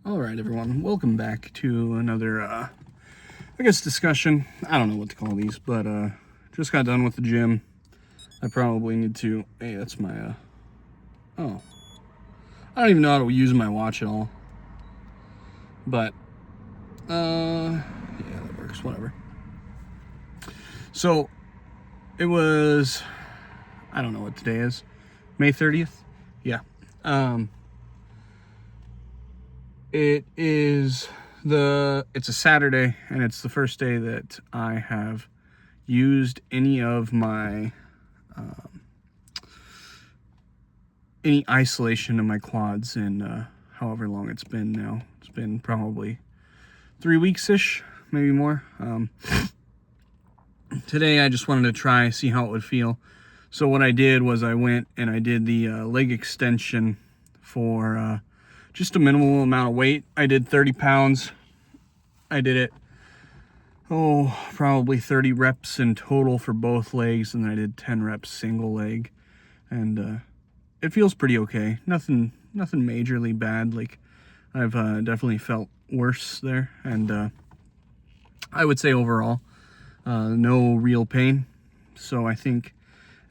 All right, everyone, welcome back to another, I guess, discussion. I don't know what to call these, but just got done with the gym. I probably need to, hey, that's my, oh, I don't even know how to use my watch at all. But, yeah, that works, whatever. So, it was, I don't know what today is, May 30th? Yeah. It's a Saturday, and it's the first day that I have used any of my, any isolation in my quads in however long it's been now. It's been probably 3 weeks-ish, maybe more. Today I just wanted to try, see how it would feel. So what I did was I went and I did the leg extension for just a minimal amount of weight. I did 30 pounds. I did it, probably 30 reps in total for both legs, and then I did 10 reps single leg. And it feels pretty okay. Nothing majorly bad. Like, I've definitely felt worse there. And I would say overall, no real pain. So I think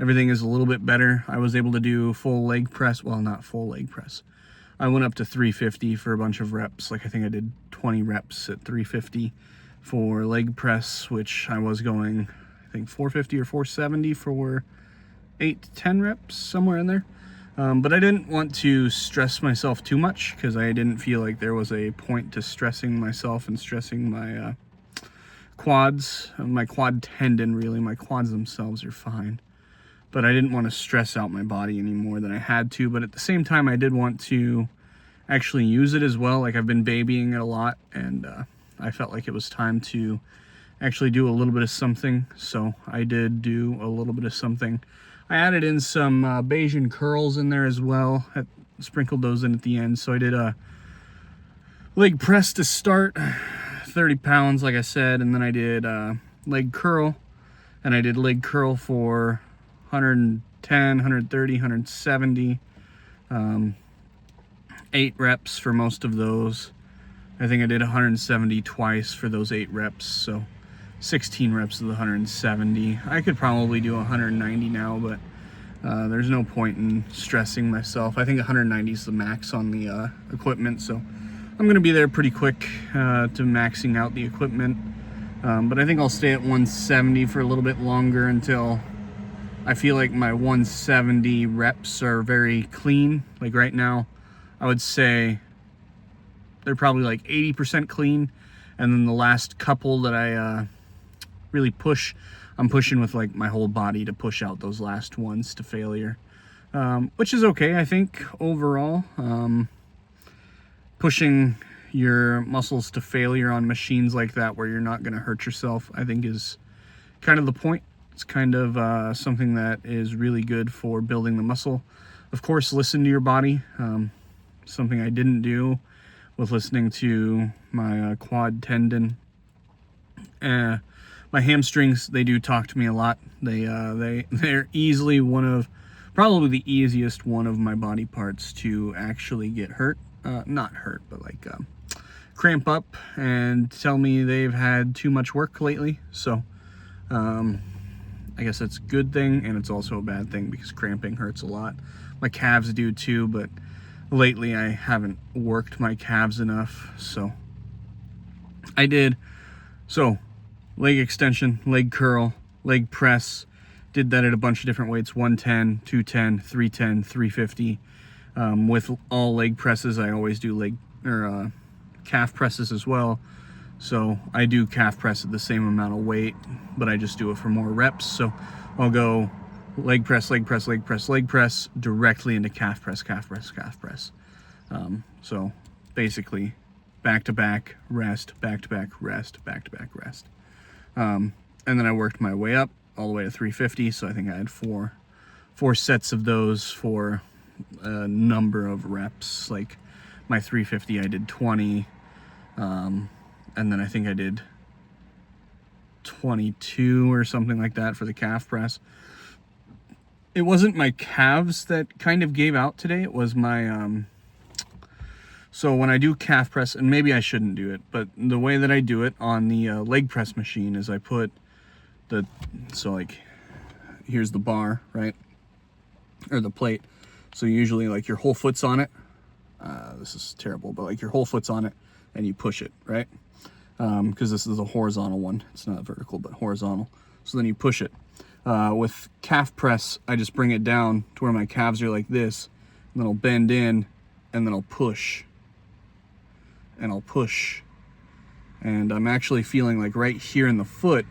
everything is a little bit better. I was able to do full leg press. Well, not full leg press. I went up to 350 for a bunch of reps. Like, I think I did 20 reps at 350 for leg press, which I was going, I think, 450 or 470 for 8 to 10 reps, somewhere in there. But I didn't want to stress myself too much because I didn't feel like there was a point to stressing myself and stressing my quads, my quad tendon, really. My quads themselves are fine. But I didn't want to stress out my body any more than I had to. But at the same time, I did want to actually use it as well. Like, I've been babying it a lot, and I felt like it was time to actually do a little bit of something. So I did do a little bit of something. I added in some Bayesian curls in there as well. I sprinkled those in at the end. So I did a leg press to start, 30 pounds, like I said, and then I did leg curl, and I did leg curl for 110, 130, 170, 8 reps for most of those. I think I did 170 twice for those 8 reps, so 16 reps of the 170. I could probably do 190 now, but there's no point in stressing myself. I think 190 is the max on the equipment, so I'm going to be there pretty quick to maxing out the equipment. But I think I'll stay at 170 for a little bit longer until I feel like my 170 reps are very clean. Like, right now, I would say they're probably like 80% clean. And then the last couple that I really push, I'm pushing with like my whole body to push out those last ones to failure. Which is okay, I think, overall. Pushing your muscles to failure on machines like that where you're not going to hurt yourself, I think, is kind of the point. It's kind of something that is really good for building the muscle. Of course, listen to your body. Something I didn't do with listening to my quad tendon. My hamstrings, they do talk to me a lot. They're easily probably the easiest one of my body parts to actually get hurt. Not hurt, but like cramp up and tell me they've had too much work lately. So I guess that's a good thing, and it's also a bad thing because cramping hurts a lot. My calves do too, but lately I haven't worked my calves enough. So I did. So leg extension, leg curl, leg press. Did that at a bunch of different weights: 110, 210, 310, 350. With all leg presses, I always do calf presses as well. So I do calf press at the same amount of weight, but I just do it for more reps. So I'll go leg press, leg press, leg press, leg press, directly into calf press, calf press, calf press. So basically, back to back, rest, back to back, rest, back to back, rest. And then I worked my way up all the way to 350. So I think I had four sets of those for a number of reps. Like, my 350, I did 20. And then I think I did 22 or something like that for the calf press. It wasn't my calves that kind of gave out today. It was my So when I do calf press, and maybe I shouldn't do it, but the way that I do it on the leg press machine is I put so like, here's the bar, right? Or the plate. So usually like your whole foot's on it. This is terrible, but like your whole foot's on it and you push it, right? Because this is a horizontal one. It's not vertical, but horizontal. So then you push it. With calf press, I just bring it down to where my calves are like this, and then I'll bend in, and then I'll push. And I'll push. And I'm actually feeling like right here in the foot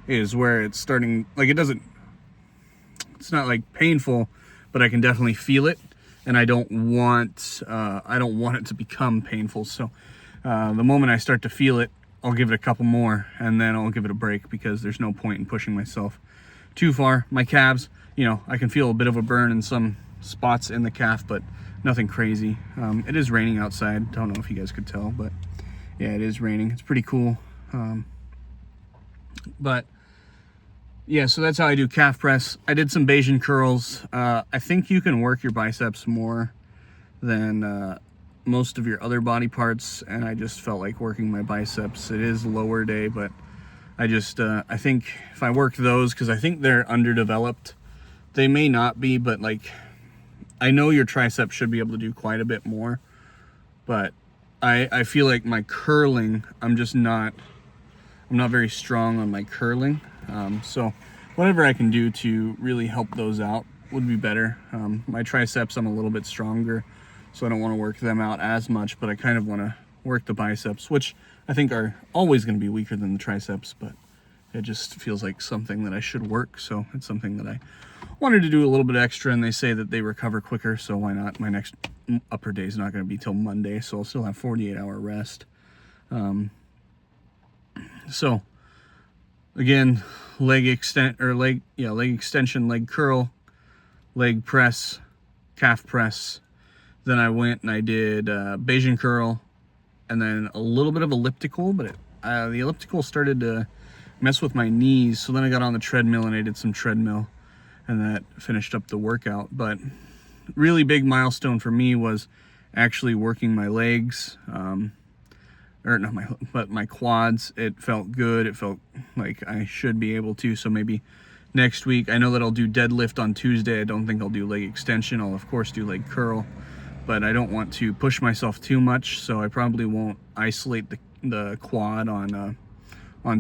is where it's starting, like it's not like painful, but I can definitely feel it. And I don't want it to become painful. So the moment I start to feel it, I'll give it a couple more, and then I'll give it a break, because there's no point in pushing myself too far. My calves, I can feel a bit of a burn in some spots in the calf, but nothing crazy. It is raining outside. Don't know if you guys could tell, but yeah, it is raining. It's pretty cool. But yeah, so that's how I do calf press. I did some Bayesian curls. I think you can work your biceps more than most of your other body parts, and I just felt like working my biceps. It is lower day, but I think if I work those, because I think they're underdeveloped. They may not be, but like, I know your triceps should be able to do quite a bit more, but I feel like my curling, I'm not very strong on my curling. So whatever I can do to really help those out would be better. My triceps, I'm a little bit stronger, so I don't want to work them out as much, but I kind of want to work the biceps, which I think are always going to be weaker than the triceps, but it just feels like something that I should work. So it's something that I wanted to do a little bit extra, and they say that they recover quicker, so why not? My next upper day is not going to be till Monday, so I'll still have 48-hour rest. So again, leg extension, leg curl, leg press, calf press. Then I went and I did Bayesian curl, and then a little bit of elliptical, but the elliptical started to mess with my knees, so then I got on the treadmill and I did some treadmill, and that finished up the workout. But really big milestone for me was actually working my legs, but my quads. It felt good. It felt like I should be able to. So maybe next week, I know that I'll do deadlift on Tuesday. I don't think I'll do leg extension. I'll of course do leg curl, but I don't want to push myself too much, so I probably won't isolate the quad on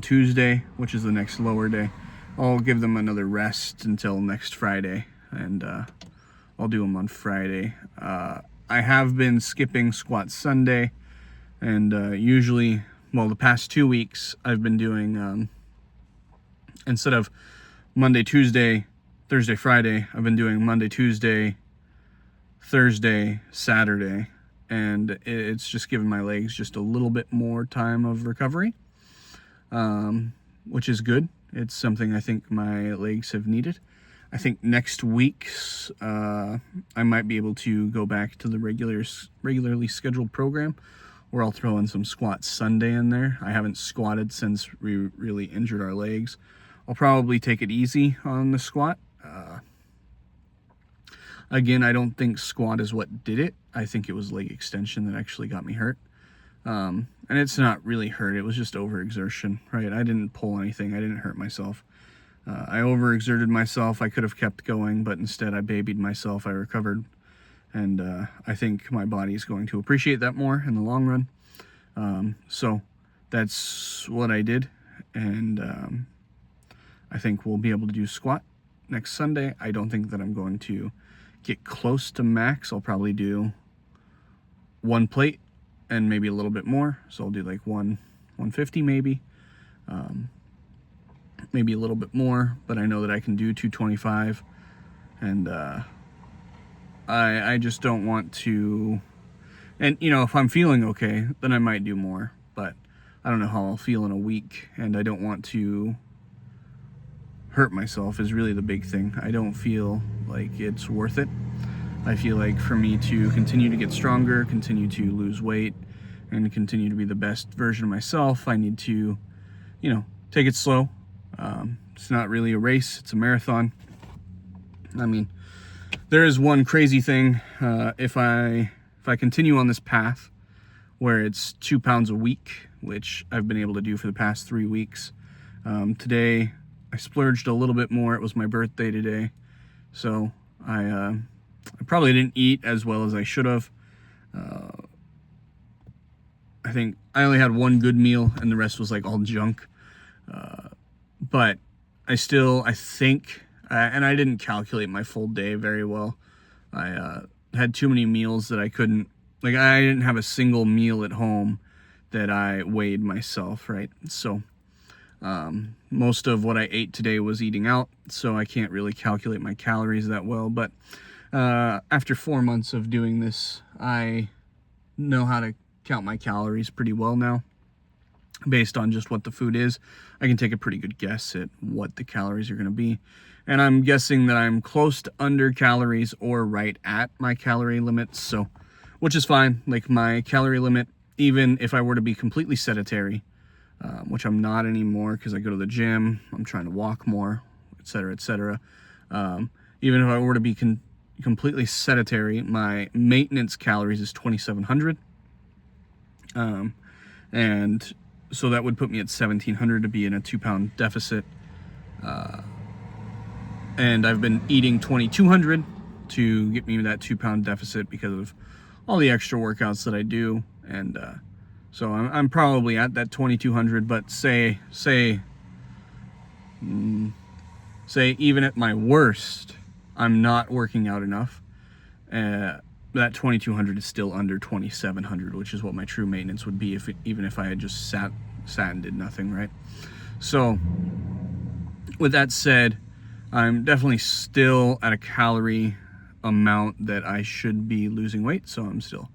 Tuesday, which is the next lower day. I'll give them another rest until next Friday, and I'll do them on Friday. I have been skipping squat Sunday, and usually, well, the past 2 weeks, I've been doing, instead of Monday, Tuesday, Thursday, Friday, I've been doing Monday, Tuesday, Thursday, Saturday, and it's just given my legs just a little bit more time of recovery, which is good. It's something I think my legs have needed. I think next week I might be able to go back to the regularly scheduled program, where I'll throw in some squats Sunday in there. I haven't squatted since we really injured our legs. I'll probably take it easy on the squat. Again, I don't think squat is what did it. I think it was leg extension that actually got me hurt. And it's not really hurt. It was just overexertion, right? I didn't pull anything. I didn't hurt myself. I overexerted myself. I could have kept going, but instead I babied myself. I recovered. And I think my body is going to appreciate that more in the long run. So that's what I did. And I think we'll be able to do squat next Sunday. I don't think that I'm going to get close to max. I'll probably do one plate and maybe a little bit more. So I'll do like 150 maybe. Maybe a little bit more, but I know that I can do 225. And I just don't want to, and if I'm feeling okay, then I might do more, but I don't know how I'll feel in a week, and I don't want to hurt myself is really the big thing. I don't feel like it's worth it. I feel like for me to continue to get stronger, continue to lose weight, and continue to be the best version of myself, I need to, take it slow. It's not really a race, it's a marathon. I mean, there is one crazy thing. If I continue on this path where it's 2 pounds a week, which I've been able to do for the past 3 weeks. Today I splurged a little bit more. It was my birthday today, so I probably didn't eat as well as I should have. I think I only had one good meal and the rest was like all junk. But I think, and I didn't calculate my full day very well. I had too many meals that I couldn't, like I didn't have a single meal at home that I weighed myself, right? So most of what I ate today was eating out, so I can't really calculate my calories that well. But after 4 months of doing this, I know how to count my calories pretty well now. Based on just what the food is, I can take a pretty good guess at what the calories are going to be. And I'm guessing that I'm close to under calories or right at my calorie limit, so, which is fine. Like my calorie limit, even if I were to be completely sedentary, which I'm not anymore because I go to the gym, I'm trying to walk more, etc., etc. Even if I were to be completely sedentary, my maintenance calories is 2,700. And so that would put me at 1,700 to be in a 2-pound deficit. And I've been eating 2,200 to get me that 2-pound deficit because of all the extra workouts that I do. And so I'm probably at that 2,200, but say even at my worst, I'm not working out enough. That 2,200 is still under 2,700, which is what my true maintenance would be even if I had just sat and did nothing, right? So with that said, I'm definitely still at a calorie amount that I should be losing weight, so I'm still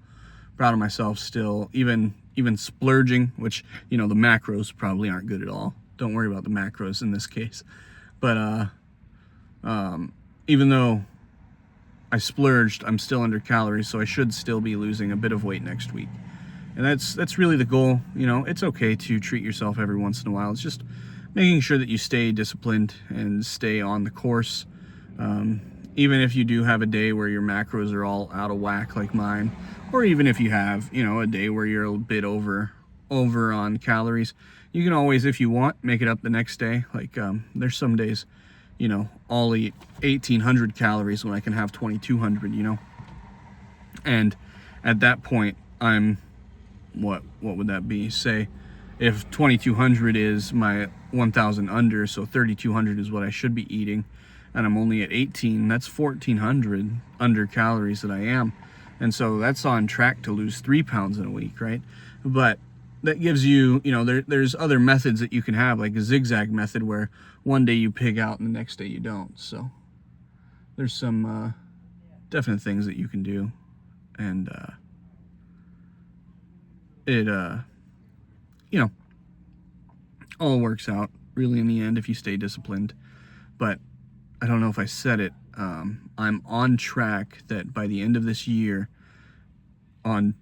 proud of myself, still even splurging, which, you know, the macros probably aren't good at all. Don't worry about the macros in this case. But even though I splurged, I'm still under calories, so I should still be losing a bit of weight next week. And that's really the goal. You know, it's okay to treat yourself every once in a while. It's just making sure that you stay disciplined and stay on the course. Even if you do have a day where your macros are all out of whack like mine, or even if you have, you know, a day where you're a bit over on calories, you can always, if you want, make it up the next day. Like there's some days, you know, I'll eat 1,800 calories when I can have 2,200, you know. And at that point, I'm, what would that be? Say, if 2,200 is my 1,000 under, so 3,200 is what I should be eating, and I'm only at 18, that's 1,400 under calories that I am. And so that's on track to lose 3 pounds in a week, right? But that gives you, you know, there's other methods that you can have, like a zigzag method where one day you pig out and the next day you don't. So there's some definite things that you can do. And it, you know, all works out really in the end if you stay disciplined. But I don't know if I said it, I'm on track that by the end of this year, on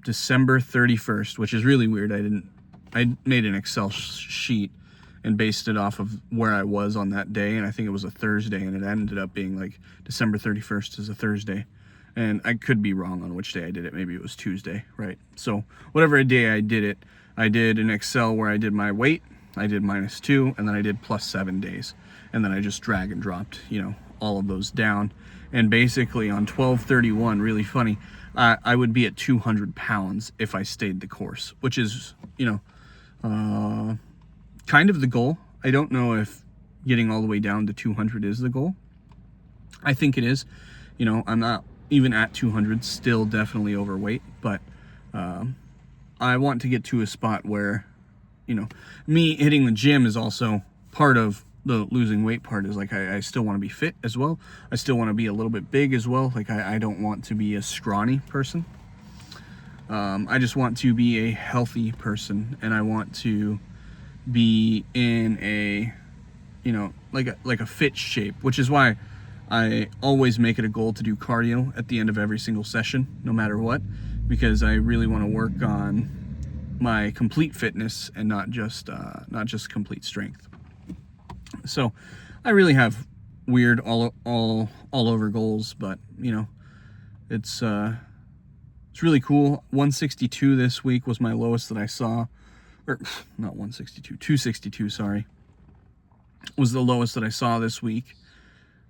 December 31st, which is really weird. I made an Excel sheet and based it off of where I was on that day, and I think it was a Thursday, and it ended up being like December 31st is a Thursday. And I could be wrong on which day I did it. Maybe it was Tuesday, right? So whatever day I did it, I did an Excel where I did my weight, I did -2, and then I did +7 days. And then I just drag and dropped, you know, all of those down. And basically on 12/31, really funny, I would be at 200 pounds if I stayed the course, which is, you know, kind of the goal. I don't know if getting all the way down to 200 is the goal. I think it is. You know, I'm not even at 200, still definitely overweight, but I want to get to a spot where, you know, me hitting the gym is also part of the losing weight part. Is like I still want to be fit as well. I still want to be a little bit big as well. Like I don't want to be a scrawny person. I just want to be a healthy person, and I want to be in a, you know, like a fit shape, which is why I always make it a goal to do cardio at the end of every single session, no matter what, because I really want to work on my complete fitness and not just complete strength. So I really have weird all over goals, but you know, it's it's really cool. 162 this week was my lowest that I saw, or not 162, 262, sorry, was the lowest that I saw this week,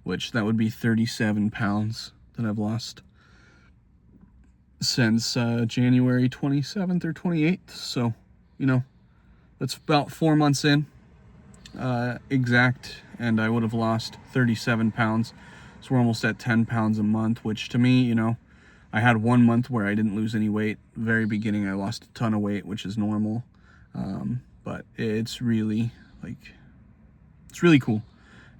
which that would be 37 pounds that I've lost since January 27th or 28th. So, you know, that's about 4 months in exact, and I would have lost 37 pounds. So we're almost at 10 pounds a month, which to me, you know, I had 1 month where I didn't lose any weight. Very beginning, I lost a ton of weight, which is normal. But it's really, like, it's really cool.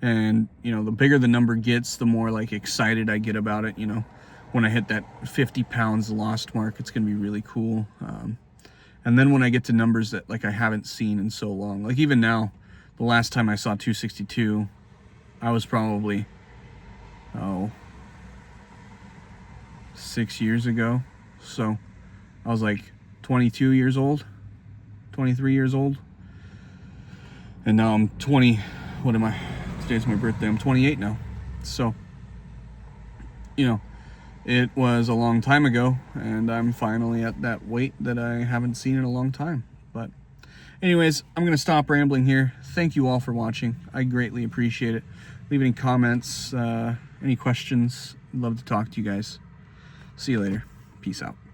And, you know, the bigger the number gets, the more, like, excited I get about it, you know. When I hit that 50 pounds lost mark, it's going to be really cool. And then when I get to numbers that, like, I haven't seen in so long, like even now, the last time I saw 262, I was probably, 6 years ago. So I was like 22 years old, 23 years old. And now I'm 20, what am I? Today's my birthday. I'm 28 now. So, you know, it was a long time ago, and I'm finally at that weight that I haven't seen in a long time. But anyways, I'm going to stop rambling here. Thank you all for watching. I greatly appreciate it. Leave any comments, any questions. I'd love to talk to you guys. See you later. Peace out.